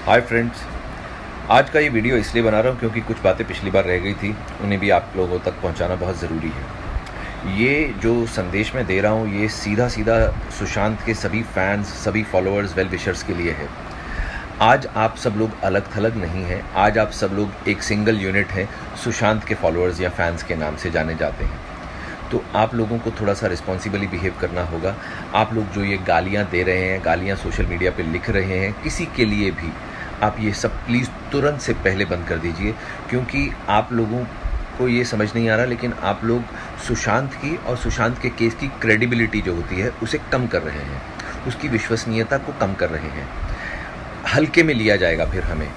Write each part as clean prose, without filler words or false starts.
Hi friends, आज का ये वीडियो इसलिए बना रहा हूँ क्योंकि कुछ बातें पिछली बार रह गई थी, उन्हें भी आप लोगों तक पहुँचाना बहुत ज़रूरी है। ये जो संदेश मैं दे रहा हूँ ये सीधा सीधा सुशांत के सभी फैंस, सभी फॉलोअर्स, वेल विशर्स के लिए है। आज आप सब लोग अलग थलग नहीं हैं, आज आप सब लोग एक सिंगल यूनिट हैं, सुशांत के फॉलोअर्स या फैंस के नाम से जाने जाते हैं। तो आप लोगों को थोड़ा सा रिस्पॉन्सिबली बिहेव करना होगा। आप लोग जो ये गालियाँ दे रहे हैं, गालियाँ सोशल मीडिया पे लिख रहे हैं किसी के लिए भी, आप ये सब प्लीज़ तुरंत से पहले बंद कर दीजिए, क्योंकि आप लोगों को ये समझ नहीं आ रहा, लेकिन आप लोग सुशांत की और सुशांत के केस की क्रेडिबिलिटी जो होती है उसे कम कर रहे हैं, उसकी विश्वसनीयता को कम कर रहे हैं। हल्के में लिया जाएगा फिर हमें।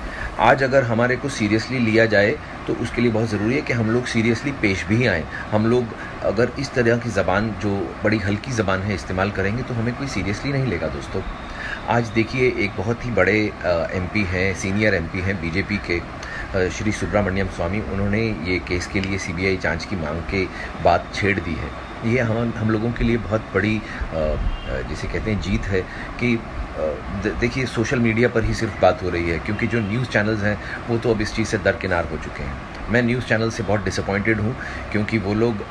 आज अगर हमारे को सीरियसली लिया जाए तो उसके लिए बहुत ज़रूरी है कि हम लोग सीरियसली पेश भी आएँ। हम लोग अगर इस तरह की ज़बान, जो बड़ी हल्की ज़बान है, इस्तेमाल करेंगे तो हमें कोई सीरियसली नहीं लेगा दोस्तों। आज देखिए, एक बहुत ही बड़े एमपी हैं, सीनियर एमपी हैं बीजेपी के, श्री सुब्रमण्यम स्वामी, उन्होंने ये केस के लिए सीबीआई जांच की मांग के बात छेड़ दी है। ये हम लोगों के लिए बहुत बड़ी जिसे कहते हैं जीत है कि देखिए सोशल मीडिया पर ही सिर्फ बात हो रही है, क्योंकि जो न्यूज़ चैनल्स हैं वो तो अब इस चीज़ से दरकिनार हो चुके हैं। मैं न्यूज़ चैनल से बहुत डिसअपॉइंटेड हूँ, क्योंकि वो लोग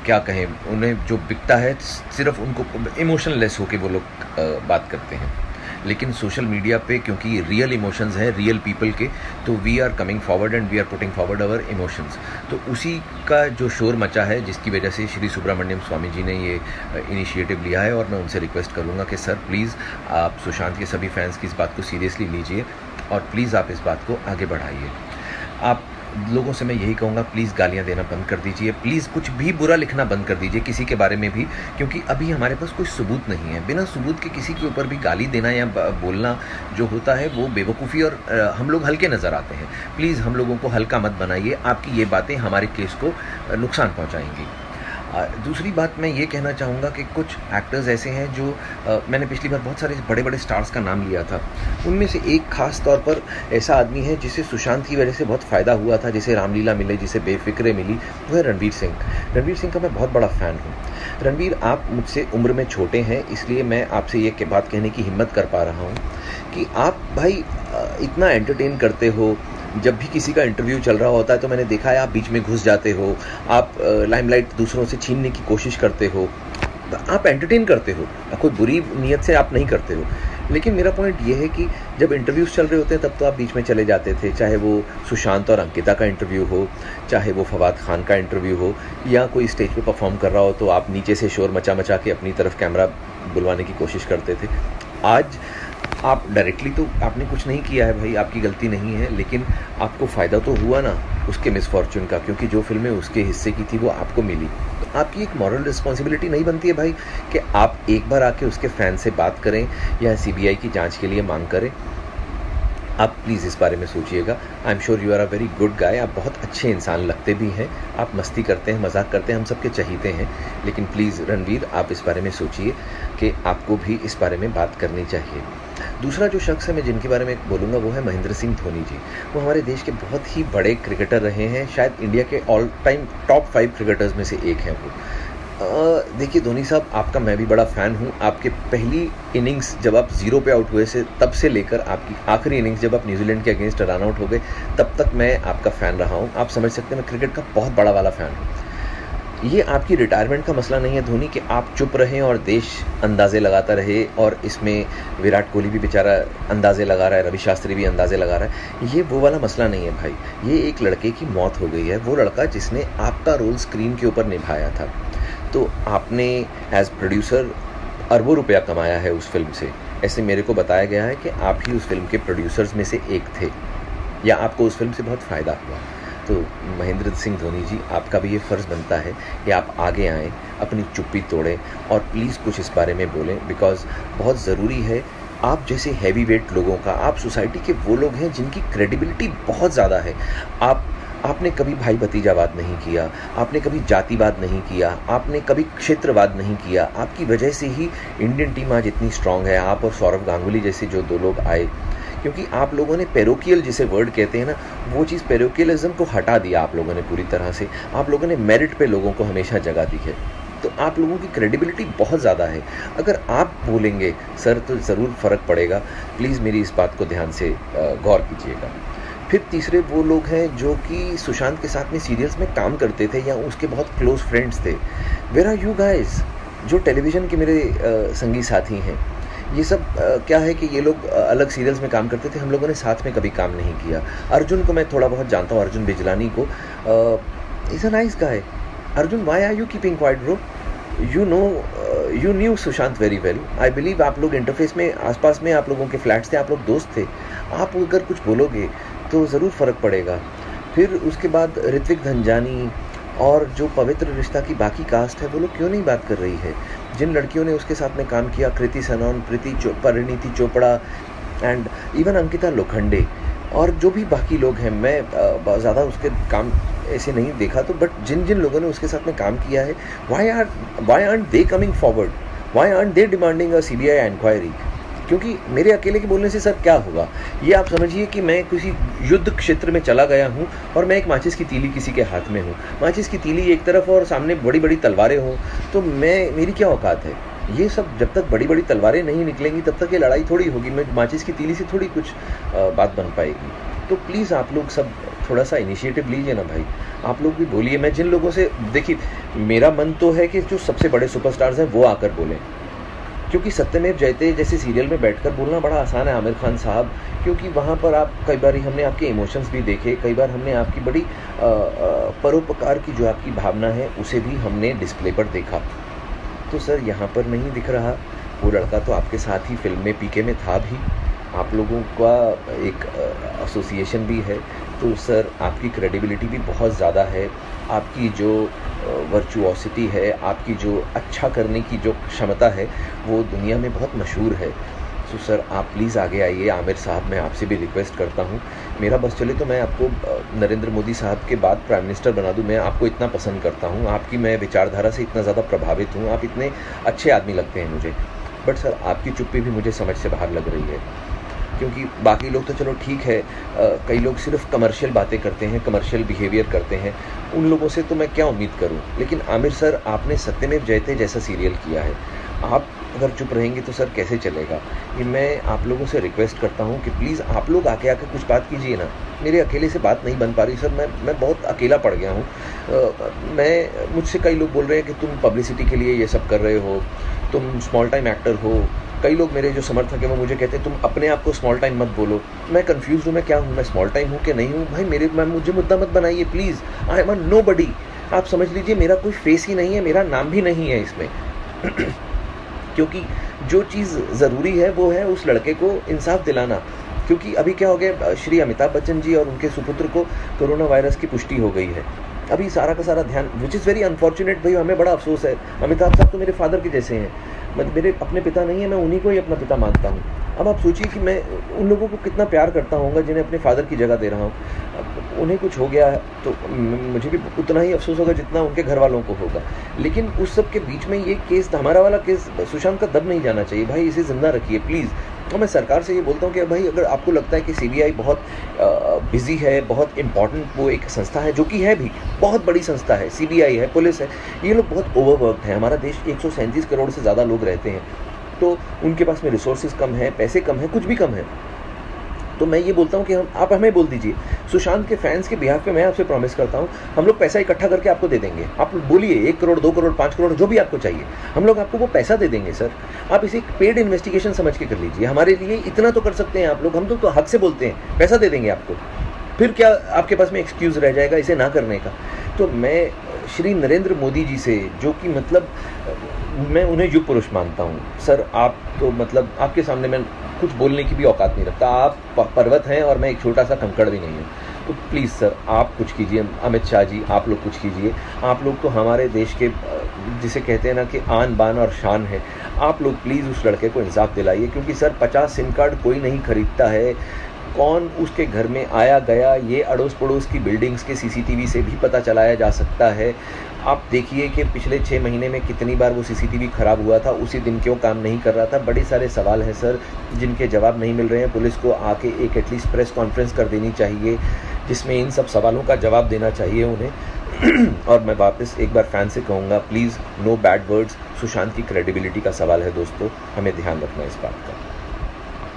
क्या कहें, उन्हें जो बिकता है सिर्फ उनको इमोशनलेस होके वो लोग बात करते हैं। लेकिन सोशल मीडिया पे क्योंकि रियल इमोशंस हैं रियल पीपल के, तो we are coming forward and we are putting forward our emotions. तो उसी का जो शोर मचा है, जिसकी वजह से श्री सुब्रमण्यम स्वामी जी ने ये इनिशिएटिव लिया है, और मैं उनसे रिक्वेस्ट करूँगा कि सर प्लीज़ आप सुशांत के सभी फैंस की इस बात को सीरियसली लीजिए और प्लीज़ आप इस बात को आगे बढ़ाइए। आप लोगों से मैं यही कहूँगा, प्लीज़ गालियाँ देना बंद कर दीजिए, प्लीज़ कुछ भी बुरा लिखना बंद कर दीजिए किसी के बारे में भी, क्योंकि अभी हमारे पास कोई सबूत नहीं है। बिना सबूत के किसी के ऊपर भी गाली देना या बोलना जो होता है वो बेवकूफ़ी, और हम लोग हल्के नज़र आते हैं। प्लीज़ हम लोगों को हल्का मत बनाइए, आपकी ये बातें हमारे केस को नुकसान पहुँचाएंगी। दूसरी बात मैं ये कहना चाहूँगा कि कुछ एक्टर्स ऐसे हैं जो मैंने पिछली बार बहुत सारे बड़े बड़े स्टार्स का नाम लिया था, उनमें से एक खास तौर पर ऐसा आदमी है जिसे सुशांत की वजह से बहुत फ़ायदा हुआ था, जिसे रामलीला मिले, जिसे बेफिक्रे मिली, वो है रणवीर सिंह। रणवीर सिंह का मैं बहुत बड़ा फ़ैन हूँ। रणवीर, आप मुझसे उम्र में छोटे हैं, इसलिए मैं आपसे ये बात कहने की हिम्मत कर पा रहा हूँ कि आप भाई इतना एंटरटेन करते हो। जब भी किसी का इंटरव्यू चल रहा होता है तो मैंने देखा है आप बीच में घुस जाते हो, आप लाइमलाइट दूसरों से छीनने की कोशिश करते हो, आप एंटरटेन करते हो, कोई बुरी नीयत से आप नहीं करते हो। लेकिन मेरा पॉइंट ये है कि जब इंटरव्यूज़ चल रहे होते हैं तब तो आप बीच में चले जाते थे, चाहे वो सुशांत और अंकिता का इंटरव्यू हो, चाहे वो फवाद खान का इंटरव्यू हो, या कोई स्टेज पे परफॉर्म कर रहा हो तो आप नीचे से शोर मचा मचा के अपनी तरफ कैमरा बुलवाने की कोशिश करते थे। आज आप डायरेक्टली तो आपने कुछ नहीं किया है भाई, आपकी गलती नहीं है, लेकिन आपको फ़ायदा तो हुआ ना उसके मिसफॉर्चून का, क्योंकि जो फिल्में उसके हिस्से की थी वो आपको मिली। तो आपकी एक मॉरल रिस्पॉन्सिबिलिटी नहीं बनती है भाई कि आप एक बार आके उसके फ़ैन से बात करें या सीबीआई की जांच के लिए मांग करें? आप प्लीज़ इस बारे में सोचिएगा। I am sure you are a very good guy, आप बहुत अच्छे इंसान लगते भी हैं, आप मस्ती करते हैं, मजाक करते हैं, हम सबके चहीते हैं, लेकिन प्लीज़ रणवीर आप इस बारे में सोचिए कि आपको भी इस बारे में बात करनी चाहिए। दूसरा जो शख्स है मैं जिनके बारे में बोलूँगा वो है महेंद्र सिंह धोनी जी। वो हमारे देश के बहुत ही बड़े क्रिकेटर रहे हैं, शायद इंडिया के ऑल टाइम टॉप 5 क्रिकेटर्स में से एक हैं वो। देखिए धोनी साहब, आपका मैं भी बड़ा फ़ैन हूँ। आपके पहली इनिंग्स जब आप 0 पे आउट हुए से तब से लेकर आपकी आखिरी इनिंग्स जब आप न्यूजीलैंड के अगेंस्ट रन आउट हो गए, तब तक मैं आपका फ़ैन रहा हूँ। आप समझ सकते हैं मैं क्रिकेट का बहुत बड़ा वाला फ़ैन हूँ। ये आपकी रिटायरमेंट का मसला नहीं है धोनी, कि आप चुप रहें और देश अंदाज़े लगाता रहे, और इसमें विराट कोहली भी बेचारा अंदाज़े लगा रहा है, रवि शास्त्री भी अंदाज़े लगा रहा है। ये वो वाला मसला नहीं है भाई। ये एक लड़के की मौत हो गई है, वो लड़का जिसने आपका रोल स्क्रीन के ऊपर निभाया था। तो आपने एज प्रोड्यूसर अरबों रुपया कमाया है उस फिल्म से, ऐसे मेरे को बताया गया है कि आप ही उस फिल्म के प्रोड्यूसर्स में से एक थे, या आपको उस फिल्म से बहुत फ़ायदा हुआ। तो महेंद्र सिंह धोनी जी, आपका भी ये फ़र्ज़ बनता है कि आप आगे आएँ, अपनी चुप्पी तोड़ें और प्लीज़ कुछ इस बारे में बोलें, बिकॉज़ बहुत ज़रूरी है। आप जैसे हैवी वेट लोगों का, आप सोसाइटी के वो लोग हैं जिनकी क्रेडिबिलिटी बहुत ज़्यादा है। आपने कभी भाई भतीजावाद नहीं किया, आपने कभी जातिवाद नहीं किया, आपने कभी क्षेत्रवाद नहीं किया। आपकी वजह से ही इंडियन टीम आज इतनी स्ट्रांग है। आप और सौरव गांगुली जैसे जो 2 लोग आए, क्योंकि आप लोगों ने पैरोकियल जिसे वर्ड कहते हैं ना, वो चीज़ पैरोकियलिज्म को हटा दिया आप लोगों ने पूरी तरह से। आप लोगों ने मेरिट पे लोगों को हमेशा जगह दी है। तो आप लोगों की क्रेडिबिलिटी बहुत ज़्यादा है। अगर आप बोलेंगे सर तो ज़रूर फ़र्क पड़ेगा। प्लीज़ मेरी इस बात को ध्यान से गौर कीजिएगा। फिर तीसरे वो लोग हैं जो कि सुशांत के साथ में सीरियल्स में काम करते थे या उसके बहुत क्लोज फ्रेंड्स थे। Where are you guys? जो टेलीविज़न के मेरे संगी साथी हैं, ये सब क्या है कि ये लोग अलग सीरियल्स में काम करते थे, हम लोगों ने साथ में कभी काम नहीं किया। अर्जुन को मैं थोड़ा बहुत जानता हूँ, अर्जुन बिजलानी को। Is a nice guy. Arjun, why are you keeping quiet bro? You knew Sushant very well. I believe आप लोग इंटरफेस में आसपास में आप लोगों के फ्लैट्स थे, आप लोग दोस्त थे। आप अगर कुछ बोलोगे तो ज़रूर फ़र्क पड़ेगा। फिर उसके बाद ऋत्विक धनजानी और जो पवित्र रिश्ता की बाकी कास्ट है, वो लोग क्यों नहीं बात कर रही है? जिन लड़कियों ने उसके साथ में काम किया, कृति सनोन, परिणीति चोपड़ा एंड इवन अंकिता लोखंडे, और जो भी बाकी लोग हैं, मैं ज़्यादा उसके काम ऐसे नहीं देखा तो, बट जिन जिन लोगों ने उसके साथ में काम किया है, why aren't they coming forward? Why aren't they demanding a CBI inquiry? क्योंकि मेरे अकेले के बोलने से सर क्या होगा? ये आप समझिए कि मैं किसी युद्ध क्षेत्र में चला गया हूँ और मैं एक माचिस की तीली किसी के हाथ में हूँ। माचिस की तीली एक तरफ और सामने बड़ी बड़ी तलवारें हों, तो मेरी क्या औकात है? ये सब जब तक बड़ी बड़ी तलवारें नहीं निकलेंगी तब तक ये लड़ाई थोड़ी होगी। मैं माचिस की तीली से थोड़ी कुछ बात बन पाएगी। तो प्लीज़ आप लोग सब थोड़ा सा इनिशिएटिव लीजिए ना भाई। आप लोग भी बोलिए। मैं जिन लोगों से, देखिए, मेरा मन तो है कि जो सबसे बड़े सुपरस्टार्स हैं वो आकर बोलें, क्योंकि सत्यमेव जयते जैसे सीरियल में बैठकर बोलना बड़ा आसान है आमिर खान साहब, क्योंकि वहाँ पर आप कई बार हमने आपके इमोशंस भी देखे, कई बार हमने आपकी बड़ी परोपकार की जो आपकी भावना है उसे भी हमने डिस्प्ले पर देखा। तो सर यहाँ पर नहीं दिख रहा। वो लड़का तो आपके साथ ही फिल्म में PK में था भी, आप लोगों का एक एसोसिएशन भी है, तो सर आपकी क्रेडिबिलिटी भी बहुत ज़्यादा है। आपकी जो वर्चुओसिटी है, आपकी जो अच्छा करने की जो क्षमता है, वो दुनिया में बहुत मशहूर है। तो सर आप प्लीज़ आगे आइए। आमिर साहब, मैं आपसे भी रिक्वेस्ट करता हूँ, मेरा बस चले तो मैं आपको नरेंद्र मोदी साहब के बाद प्राइम मिनिस्टर बना दूँ। मैं आपको इतना पसंद करता हूँ, आपकी मैं विचारधारा से इतना ज़्यादा प्रभावित हूँ, आप इतने अच्छे आदमी लगते हैं मुझे। बट सर आपकी चुप्पी भी मुझे समझ से बाहर लग रही है, क्योंकि बाकी लोग तो चलो ठीक है, कई लोग सिर्फ कमर्शियल बातें करते हैं, कमर्शियल बिहेवियर करते हैं, उन लोगों से तो मैं क्या उम्मीद करूं। लेकिन आमिर सर, आपने सत्यमेव जयते जैसा सीरियल किया है, आप अगर चुप रहेंगे तो सर कैसे चलेगा? ये मैं आप लोगों से रिक्वेस्ट करता हूं कि प्लीज़ आप लोग आके कुछ बात कीजिए ना। मेरे अकेले से बात नहीं बन पा रही सर, मैं बहुत अकेला पड़ गया हूँ। मुझसे कई लोग बोल रहे हैं कि तुम पब्लिसिटी के लिए ये सब कर रहे हो, तुम स्मॉल टाइम एक्टर हो। कई लोग मेरे जो समर्थक हैं वो मुझे कहते हैं तुम अपने आप को स्मॉल टाइम मत बोलो। मैं कंफ्यूज हूँ, मैं क्या हूँ, मैं स्मॉल टाइम हूँ कि नहीं हूँ? भाई मुझे मुद्दा मत बनाइए please. I am a nobody. आप समझ लीजिए मेरा कोई फेस ही नहीं है, मेरा नाम भी नहीं है इसमें। क्योंकि जो चीज़ ज़रूरी है वो है उस लड़के को इंसाफ दिलाना। क्योंकि अभी क्या हो गया, श्री अमिताभ बच्चन जी और उनके सुपुत्र को कोरोना वायरस की पुष्टि हो गई है। अभी सारा का सारा ध्यान, विच इज़ वेरी अनफॉर्चुनेट। भाई हमें बड़ा अफसोस है। अमिताभ साहब तो मेरे फादर के जैसे हैं, मेरे अपने पिता नहीं है, मैं उन्हीं को ही अपना पिता मानता हूँ। अब आप सोचिए कि मैं उन लोगों को कितना प्यार करता हूँगा जिन्हें अपने फादर की जगह दे रहा हूँ। उन्हें कुछ हो गया है तो मुझे भी उतना ही अफसोस होगा जितना उनके घर वालों को होगा। लेकिन उस सब के बीच में ये केस, हमारा वाला केस, सुशांत का दब नहीं जाना चाहिए भाई, इसे जिंदा रखिए प्लीज़। तो मैं सरकार से ये बोलता हूँ कि भाई अगर आपको लगता है कि CBI बहुत बिजी है, बहुत इंपॉर्टेंट वो एक संस्था है, जो कि है भी बहुत बड़ी संस्था है, CBI है, पुलिस है, ये लोग बहुत ओवरवर्कड हैं। हमारा देश 137 करोड़ से ज़्यादा लोग रहते हैं, तो उनके पास में रिसोर्सेज कम है, पैसे कम है, कुछ भी कम है। तो मैं ये बोलता हूँ कि आप हमें बोल दीजिए, सुशांत के फैंस के बिहाफ पे मैं आपसे प्रॉमिस करता हूँ, हम लोग पैसा इकट्ठा करके आपको दे देंगे। आप बोलिए 1 करोड़, 2 करोड़, 5 करोड़, जो भी आपको चाहिए, हम लोग आपको वो पैसा दे देंगे सर। आप इसे पेड इन्वेस्टिगेशन समझ के कर लीजिए, हमारे लिए इतना तो कर सकते हैं आप लोग। हम तो हक से बोलते हैं, पैसा दे देंगे आपको। फिर क्या आपके पास में एक्सक्यूज़ रह जाएगा इसे ना करने का? तो मैं श्री नरेंद्र मोदी जी से, जो कि मतलब मैं उन्हें युग पुरुष मानता हूँ सर, आप तो मतलब आपके सामने मैं कुछ बोलने की भी औकात नहीं रखता। आप पर्वत हैं और मैं एक छोटा सा कंकड़ भी नहीं हूँ। तो प्लीज़ सर आप कुछ कीजिए। अमित शाह जी आप लोग कुछ कीजिए। आप लोग तो हमारे देश के जिसे कहते हैं ना कि आन बान और शान है, आप लोग प्लीज़ उस लड़के को इंसाफ दिलाइए। क्योंकि सर 50 सिम कार्ड कोई नहीं खरीदता है। कौन उसके घर में आया गया ये अड़ोस पड़ोस की बिल्डिंग्स के CCTV से भी पता चलाया जा सकता है। आप देखिए कि पिछले 6 महीने में कितनी बार वो CCTV ख़राब हुआ था, उसी दिन क्यों काम नहीं कर रहा था। बड़े सारे सवाल हैं सर जिनके जवाब नहीं मिल रहे हैं। पुलिस को आके एक एटलीस्ट प्रेस कॉन्फ्रेंस कर देनी चाहिए जिसमें इन सब सवालों का जवाब देना चाहिए उन्हें। और मैं वापस एक बार फैन से कहूँगा, please no bad words. Sushant की क्रेडिबिलिटी का सवाल है दोस्तों, हमें ध्यान रखना है इस बात का।